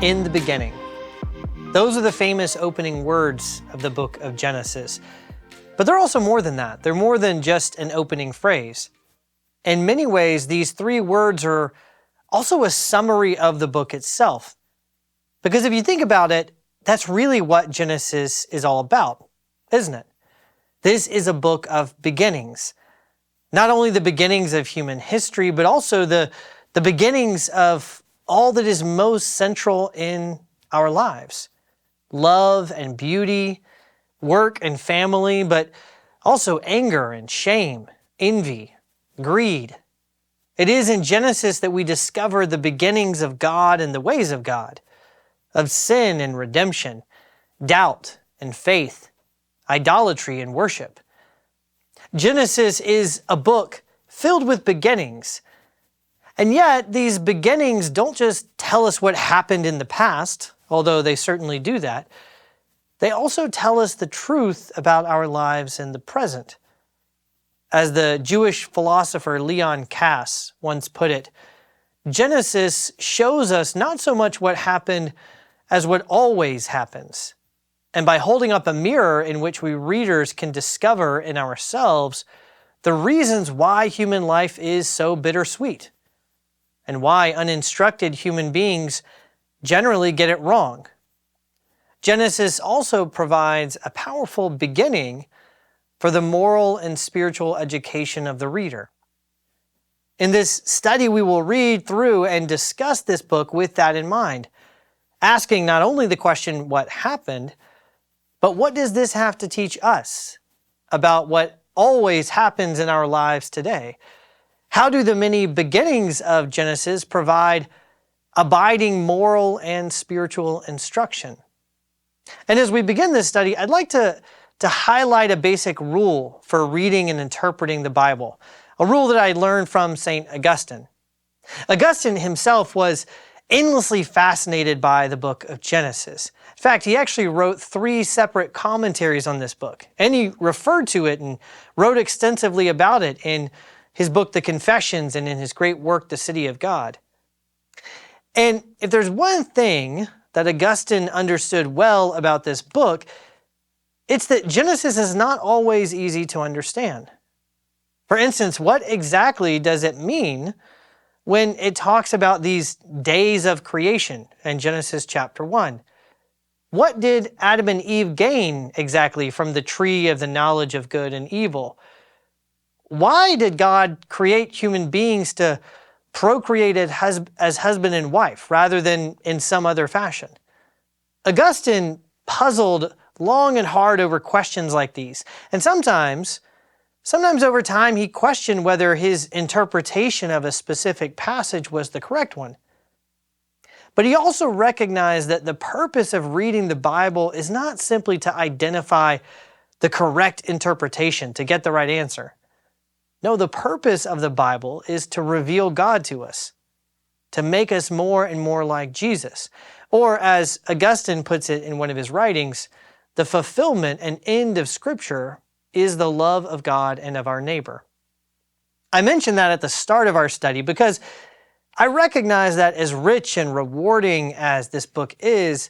In the beginning. Those are the famous opening words of the book of Genesis. But they're also more than that. They're more than just an opening phrase. In many ways, these three words are also a summary of the book itself. Because if you think about it, that's really what Genesis is all about, isn't it? This is a book of beginnings. Not only the beginnings of human history, but also the beginnings of all that is most central in our lives. Love and beauty, work and family, but also anger and shame, envy, greed. It is in Genesis that we discover the beginnings of God and the ways of God, of sin and redemption, doubt and faith, idolatry and worship. Genesis is a book filled with beginnings. And yet, these beginnings don't just tell us what happened in the past, although they certainly do that. They also tell us the truth about our lives in the present. As the Jewish philosopher Leon Kass once put it, Genesis shows us not so much what happened as what always happens. And by holding up a mirror in which we readers can discover in ourselves the reasons why human life is so bittersweet, and why uninstructed human beings generally get it wrong. Genesis also provides a powerful beginning for the moral and spiritual education of the reader. In this study, we will read through and discuss this book with that in mind, asking not only the question, what happened, but what does this have to teach us about what always happens in our lives today? How do the many beginnings of Genesis provide abiding moral and spiritual instruction? And as we begin this study, I'd like to highlight a basic rule for reading and interpreting the Bible, a rule that I learned from St. Augustine. Augustine himself was endlessly fascinated by the book of Genesis. In fact, he actually wrote 3 separate commentaries on this book, and he referred to it and wrote extensively about it in his book, The Confessions, and in his great work, The City of God. And if there's one thing that Augustine understood well about this book, it's that Genesis is not always easy to understand. For instance, what exactly does it mean when it talks about these days of creation in Genesis chapter 1? What did Adam and Eve gain exactly from the tree of the knowledge of good and evil? Why did God create human beings to procreate as husband and wife rather than in some other fashion? Augustine puzzled long and hard over questions like these. And sometimes over time, he questioned whether his interpretation of a specific passage was the correct one. But he also recognized that the purpose of reading the Bible is not simply to identify the correct interpretation, to get the right answer. No, the purpose of the Bible is to reveal God to us, to make us more and more like Jesus. Or as Augustine puts it in one of his writings, the fulfillment and end of Scripture is the love of God and of our neighbor. I mentioned that at the start of our study because I recognize that as rich and rewarding as this book is,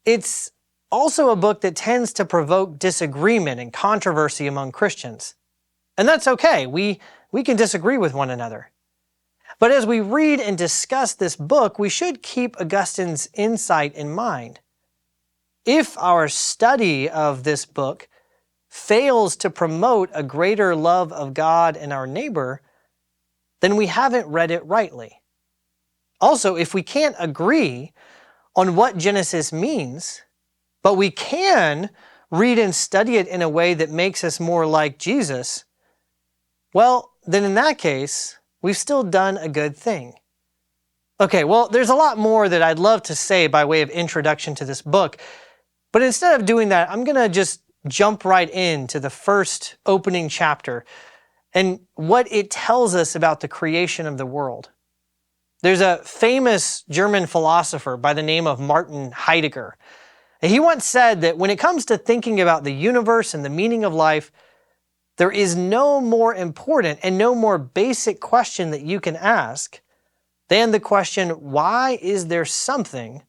it's also a book that tends to provoke disagreement and controversy among Christians. And that's okay. We can disagree with one another. But as we read and discuss this book, we should keep Augustine's insight in mind. If our study of this book fails to promote a greater love of God and our neighbor, then we haven't read it rightly. Also, if we can't agree on what Genesis means, but we can read and study it in a way that makes us more like Jesus, well, then in that case, we've still done a good thing. Okay, well, there's a lot more that I'd love to say by way of introduction to this book, but instead of doing that, I'm going to just jump right into the first opening chapter and what it tells us about the creation of the world. There's a famous German philosopher by the name of Martin Heidegger. He once said that when it comes to thinking about the universe and the meaning of life, there is no more important and no more basic question that you can ask than the question, why is there something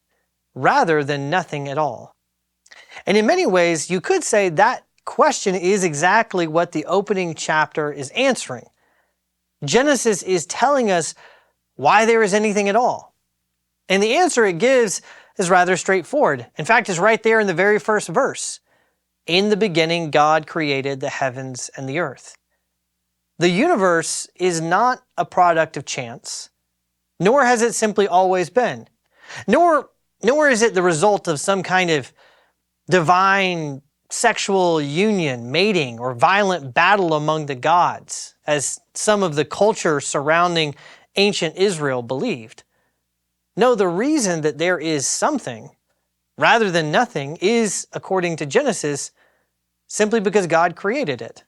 rather than nothing at all? And in many ways, you could say that question is exactly what the opening chapter is answering. Genesis is telling us why there is anything at all. And the answer it gives is rather straightforward. In fact, it's right there in the very first verse. In the beginning, God created the heavens and the earth. The universe is not a product of chance, nor has it simply always been, nor is it the result of some kind of divine sexual union, mating, or violent battle among the gods, as some of the culture surrounding ancient Israel believed. No, the reason that there is something rather than nothing is, according to Genesis, simply because God created it,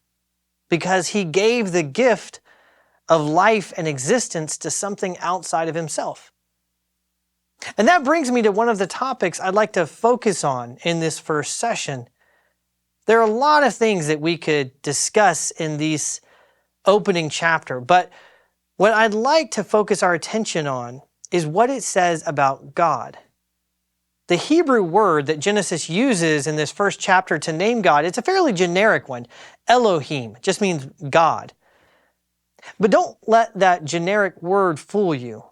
because He gave the gift of life and existence to something outside of Himself. And that brings me to one of the topics I'd like to focus on in this first session. There are a lot of things that we could discuss in this opening chapter, but what I'd like to focus our attention on is what it says about God. The Hebrew word that Genesis uses in this first chapter to name God, it's a fairly generic one. Elohim just means God. But don't let that generic word fool you.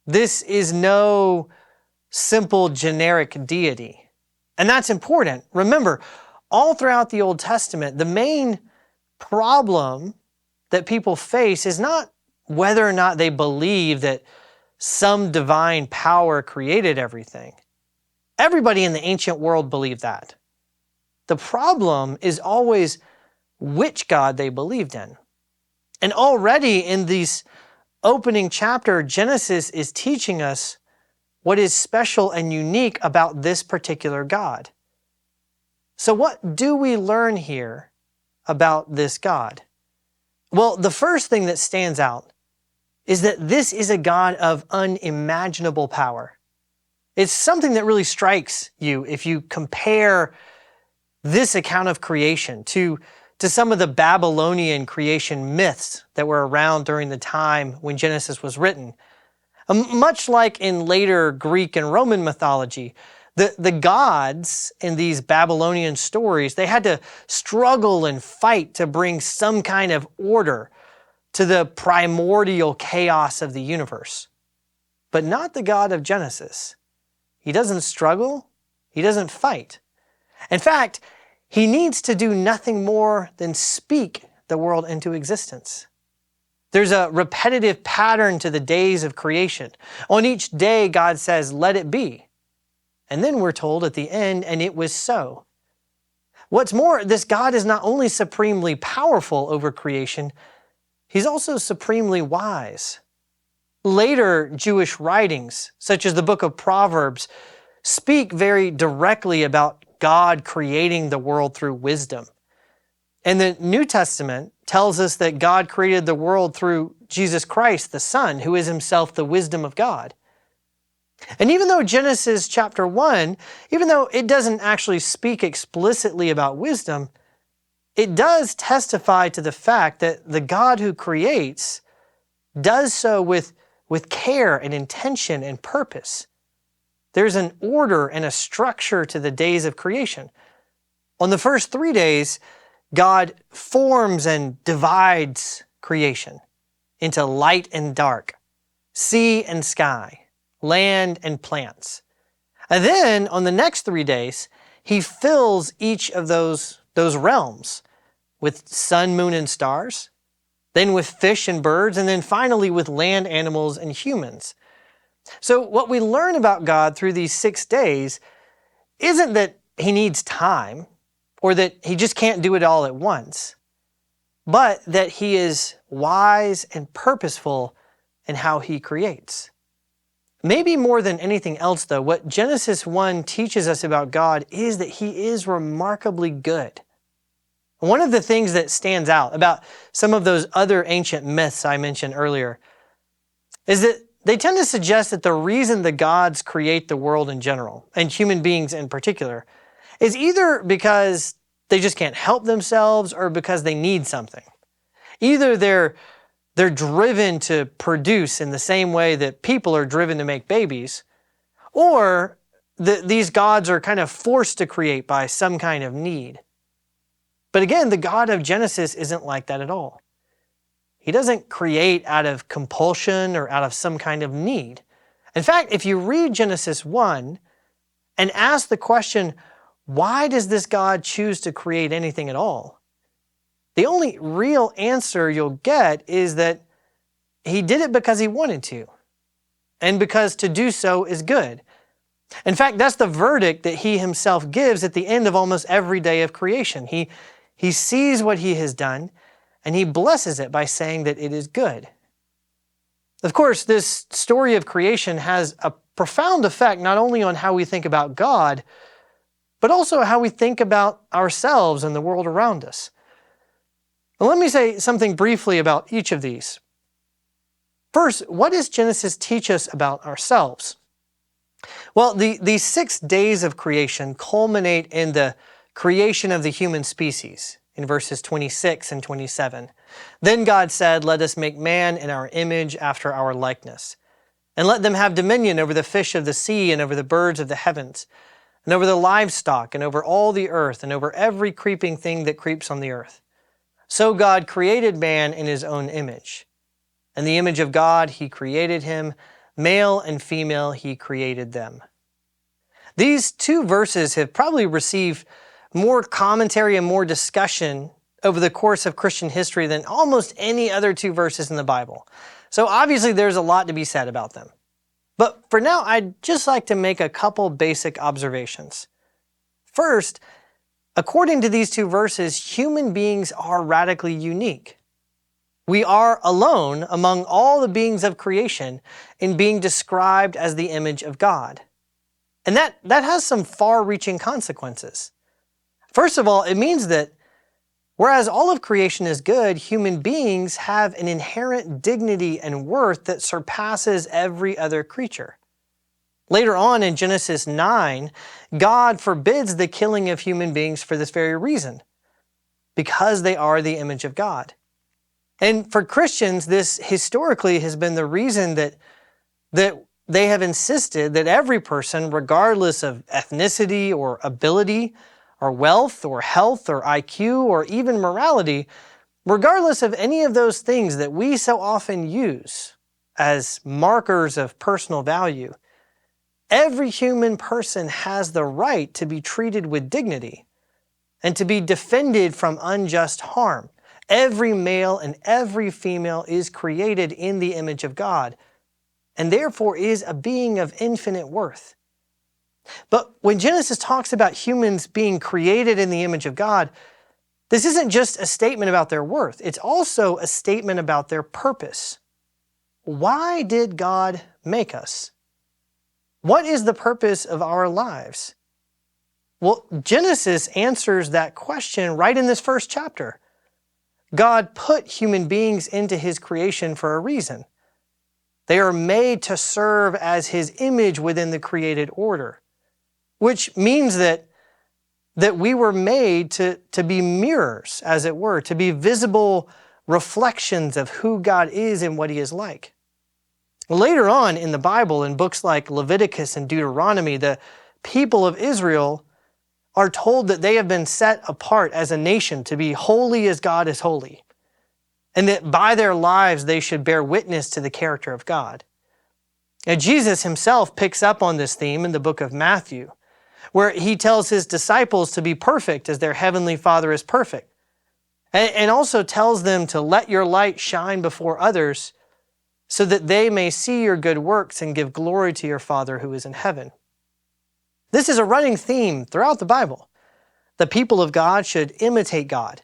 This is no simple generic deity. And that's important. Remember, all throughout the Old Testament, the main problem that people face is not whether or not they believe that some divine power created everything. Everybody in the ancient world believed that. The problem is always which God they believed in. And already in this opening chapter, Genesis is teaching us what is special and unique about this particular God. So what do we learn here about this God? Well, the first thing that stands out is that this is a God of unimaginable power. It's something that really strikes you if you compare this account of creation to some of the Babylonian creation myths that were around during the time when Genesis was written. Much like in later Greek and Roman mythology, the gods in these Babylonian stories, they had to struggle and fight to bring some kind of order to the primordial chaos of the universe. But not the God of Genesis. He doesn't struggle. He doesn't fight. In fact, He needs to do nothing more than speak the world into existence. There's a repetitive pattern to the days of creation. On each day, God says, "Let it be." And then we're told at the end, "And it was so." What's more, this God is not only supremely powerful over creation, He's also supremely wise. Later Jewish writings, such as the book of Proverbs, speak very directly about God creating the world through wisdom. And the New Testament tells us that God created the world through Jesus Christ, the Son, who is Himself the wisdom of God. And even though Genesis chapter 1, even though it doesn't actually speak explicitly about wisdom, it does testify to the fact that the God who creates does so with care and intention and purpose. There's an order and a structure to the days of creation. On the first 3 days, God forms and divides creation into light and dark, sea and sky, land and plants. And then on the next 3 days, He fills each of those realms with sun, moon, and stars, then with fish and birds, and then finally with land animals and humans. So what we learn about God through these 6 days isn't that He needs time or that He just can't do it all at once, but that He is wise and purposeful in how He creates. Maybe more than anything else, though, what Genesis 1 teaches us about God is that He is remarkably good. One of the things that stands out about some of those other ancient myths I mentioned earlier is that they tend to suggest that the reason the gods create the world in general, and human beings in particular, is either because they just can't help themselves or because they need something. Either they're they're driven to produce in the same way that people are driven to make babies, or these gods are kind of forced to create by some kind of need. But again, the God of Genesis isn't like that at all. He doesn't create out of compulsion or out of some kind of need. In fact, if you read Genesis 1 and ask the question, why does this God choose to create anything at all? The only real answer you'll get is that he did it because he wanted to, and because to do so is good. In fact, that's the verdict that he himself gives at the end of almost every day of creation. He sees what he has done, and he blesses it by saying that it is good. Of course, this story of creation has a profound effect not only on how we think about God, but also how we think about ourselves and the world around us. Well, let me say something briefly about each of these. First, what does Genesis teach us about ourselves? Well, the 6 days of creation culminate in the creation of the human species in verses 26 and 27. Then God said, "Let us make man in our image after our likeness, and let them have dominion over the fish of the sea and over the birds of the heavens, and over the livestock and over all the earth and over every creeping thing that creeps on the earth." So God created man in his own image. In the image of God, he created him. Male and female, he created them. These 2 verses have probably received more commentary and more discussion over the course of Christian history than almost any other 2 verses in the Bible. So obviously there's a lot to be said about them. But for now, I'd just like to make a couple basic observations. First, according to these 2 verses, human beings are radically unique. We are alone among all the beings of creation in being described as the image of God. And that has some far-reaching consequences. First of all, it means that whereas all of creation is good, human beings have an inherent dignity and worth that surpasses every other creature. Later on in Genesis 9, God forbids the killing of human beings for this very reason, because they are the image of God. And for Christians, this historically has been the reason that they have insisted that every person, regardless of ethnicity or ability or wealth or health or IQ or even morality, regardless of any of those things that we so often use as markers of personal value, every human person has the right to be treated with dignity and to be defended from unjust harm. Every male and every female is created in the image of God, and therefore is a being of infinite worth. But when Genesis talks about humans being created in the image of God, this isn't just a statement about their worth. It's also a statement about their purpose. Why did God make us? What is the purpose of our lives? Well, Genesis answers that question right in this first chapter. God put human beings into his creation for a reason. They are made to serve as his image within the created order, which means that we were made to be mirrors, as it were, to be visible reflections of who God is and what he is like. Later on in the Bible, in books like Leviticus and Deuteronomy, the people of Israel are told that they have been set apart as a nation to be holy as God is holy, and that by their lives they should bear witness to the character of God. Now, Jesus himself picks up on this theme in the book of Matthew, where he tells his disciples to be perfect as their heavenly Father is perfect, and also tells them to let your light shine before others so that they may see your good works and give glory to your Father who is in heaven. This is a running theme throughout the Bible. The people of God should imitate God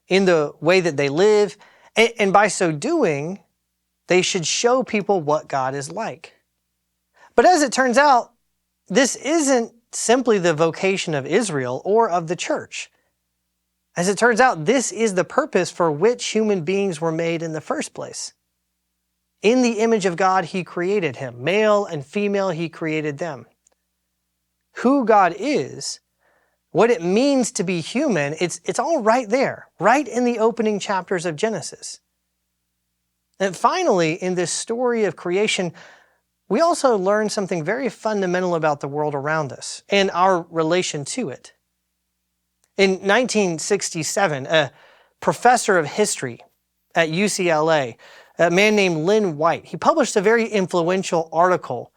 in the way that they live, and by so doing, they should show people what God is like. But as it turns out, this isn't simply the vocation of Israel or of the church. As it turns out, this is the purpose for which human beings were made in the first place. In the image of God, he created him. Male and female, he created them. Who God is, what it means to be human, it's all right there, right in the opening chapters of Genesis. And finally, in this story of creation, we also learn something very fundamental about the world around us and our relation to it. In 1967, a professor of history at UCLA, a man named Lynn White, he published a very influential article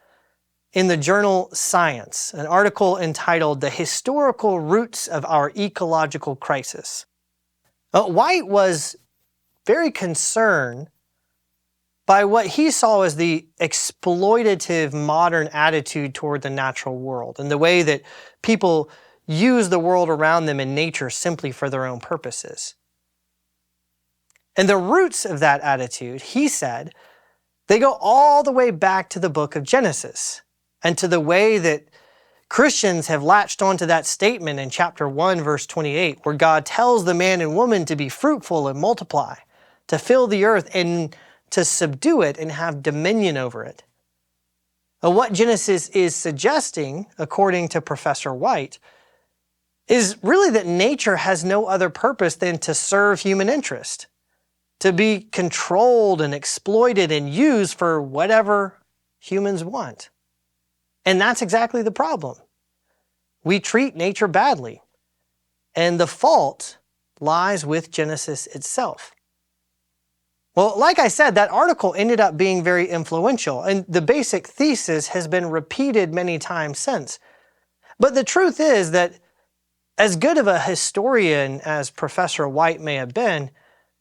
in the journal Science, an article entitled "The Historical Roots of Our Ecological Crisis." White was very concerned by what he saw as the exploitative modern attitude toward the natural world and the way that people use the world around them in nature simply for their own purposes. And the roots of that attitude, he said, they go all the way back to the book of Genesis and to the way that Christians have latched onto that statement in chapter 1, verse 28, where God tells the man and woman to be fruitful and multiply, to fill the earth and to subdue it and have dominion over it. What Genesis is suggesting, according to Professor White, is really that nature has no other purpose than to serve human interest, to be controlled and exploited and used for whatever humans want. And that's exactly the problem. We treat nature badly, and the fault lies with Genesis itself. Well, like I said, that article ended up being very influential, and the basic thesis has been repeated many times since. But the truth is that as good of a historian as Professor White may have been,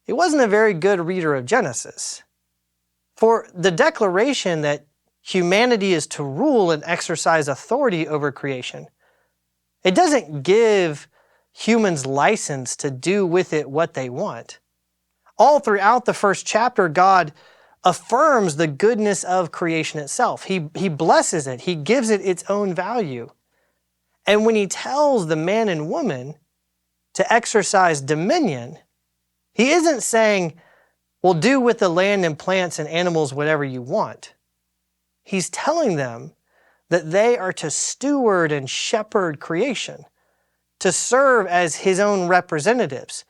he wasn't a very good reader of Genesis. For the declaration that humanity is to rule and exercise authority over creation, it doesn't give humans license to do with it what they want. All throughout the first chapter, God affirms the goodness of creation itself. He blesses it. He gives it its own value. And when he tells the man and woman to exercise dominion, he isn't saying, well, do with the land and plants and animals whatever you want. He's telling them that they are to steward and shepherd creation, to serve as his own representatives,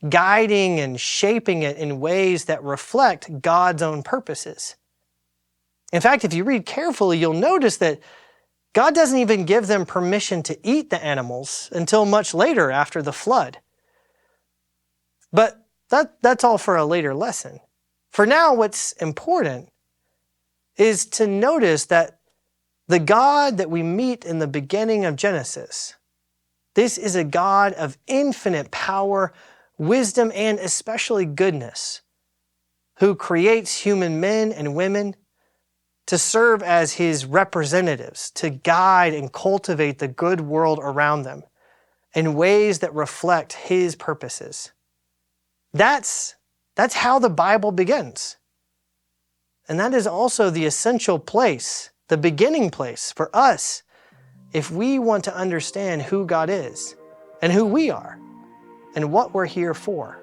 guiding and shaping it in ways that reflect God's own purposes. In fact, if you read carefully, you'll notice that God doesn't even give them permission to eat the animals until much later after the flood. But that's all for a later lesson. For now, what's important is to notice that the God that we meet in the beginning of Genesis, this is a God of infinite power, wisdom, and especially goodness, who creates human men and women to serve as his representatives, to guide and cultivate the good world around them in ways that reflect his purposes. That's how the Bible begins. And that is also the essential place, the beginning place for us if we want to understand who God is and who we are and what we're here for.